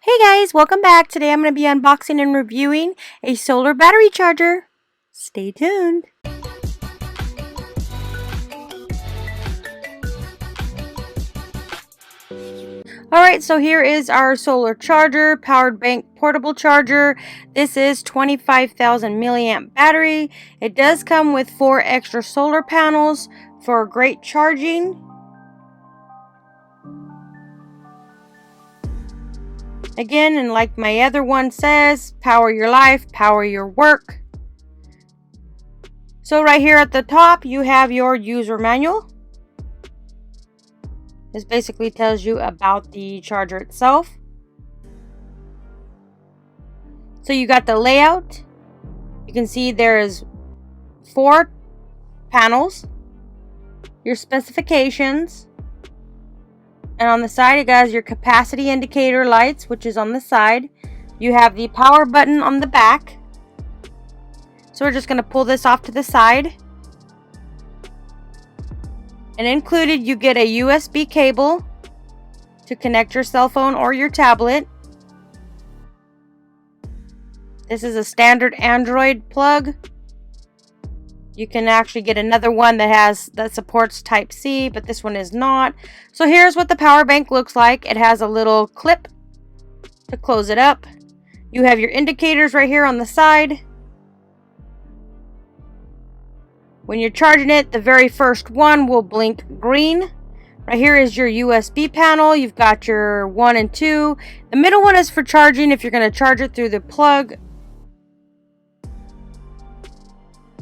Hey guys, welcome back. Today I'm going to be unboxing and reviewing a solar battery charger. Stay tuned. Alright, so here is our solar charger, powered bank portable charger. This is 25,000 milliamp battery. It does come with 4 extra solar panels for great charging. Again, and like my other one says, power your life, power your work. So right here at the top, you have your user manual. This basically tells you about the charger itself. So you got the layout. You can see there is 4 panels, your specifications, and on the side it has your capacity indicator lights, which is on the side. You have the power button on the back. So we're just going to pull this off to the side. And included, you get a USB cable to connect your cell phone or your tablet. This is a standard Android plug. You can actually get another one that supports Type-C, but this one is not. So here's what the power bank looks like. It has a little clip to close it up. You have your indicators right here on the side. When you're charging it, the very first one will blink green. Right here is your USB panel. You've got your 1 and 2. The middle one is for charging if you're going to charge it through the plug.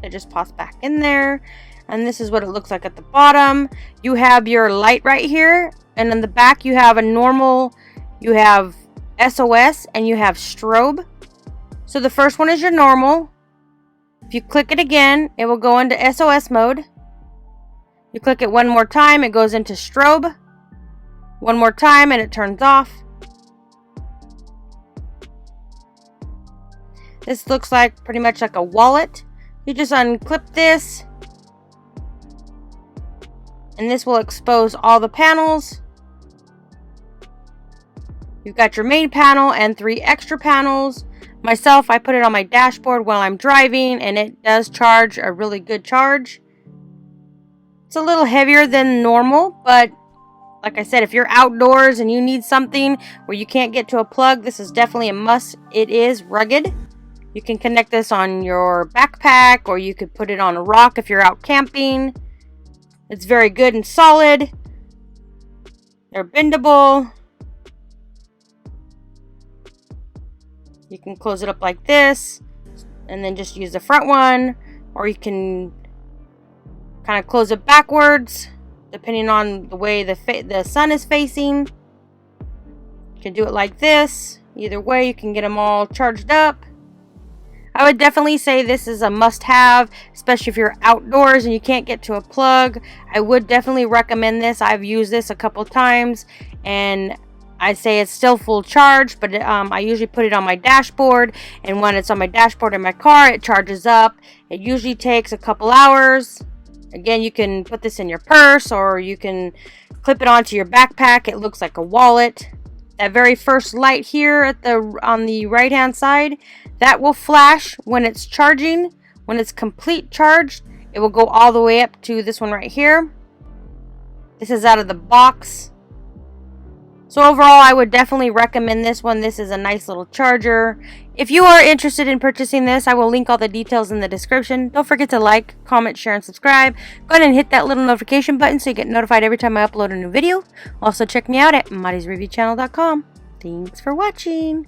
It just pops back in there. And this is what it looks like at the bottom. You have your light right here. And in the back you have a normal, you have SOS, and you have strobe. So the first one is your normal. If you click it again, it will go into SOS mode. You click it one more time, it goes into strobe. One more time and it turns off. This looks like pretty much like a wallet. You just unclip this, and this will expose all the panels. You've got your main panel and 3 extra panels. Myself, I put it on my dashboard while I'm driving, and it does charge a really good charge. It's a little heavier than normal, but like I said, if you're outdoors and you need something where you can't get to a plug, this is definitely a must. It is rugged. You can connect this on your backpack, or you could put it on a rock if you're out camping. It's very good and solid. They're bendable. You can close it up like this and then just use the front one, or you can kind of close it backwards depending on the way the sun is facing. You can do it like this. Either way, you can get them all charged up. I would definitely say this is a must-have, especially if you're outdoors and you can't get to a plug. I would definitely recommend this. I've used this a couple times, and I say it's still full charge, but I usually put it on my dashboard, and when it's on my dashboard in my car, it charges up. It usually takes a couple hours. Again, you can put this in your purse, or you can clip it onto your backpack. It looks like a wallet. That very first light here on the right hand side, that will flash when it's charging. When it's complete charged, it will go all the way up to this one right here. This is out of the box. So overall, I would definitely recommend this one. This is a nice little charger. If you are interested in purchasing this, I will link all the details in the description. Don't forget to like, comment, share, and subscribe. Go ahead and hit that little notification button so you get notified every time I upload a new video. Also, check me out at MarisReviewChannel.com. Thanks for watching.